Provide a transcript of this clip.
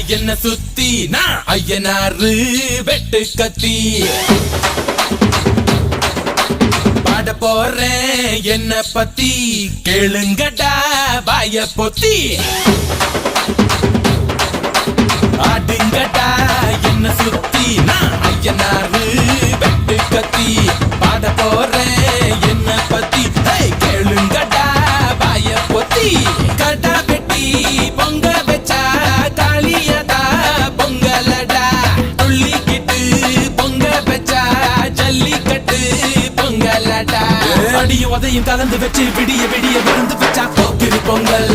என்ன சுத்தி நான் ஐயனாரு வெட்டு கத்தி பாட போறேன் என்ன பத்தி கேளுங்கடா வாய பொத்தி ஆடுங்கடா என்ன சுத்தி நான் ஐயனாரு வெட்டு கத்தி பாட போறேன் என்ன பத்தி கேளுங்கடா வாய பொத்தி கடா வெட்டி பொங்க வச்சா காளியதா பொங்கலடா துள்ளிக்கிட்டு பொங்க வச்சா ஜல்லிக்கட்டு பொங்கலடா அடியும் உதையும் கலந்து வச்சு விடிய விடிய விருந்து வச்சா போக்கிரி பொங்கல்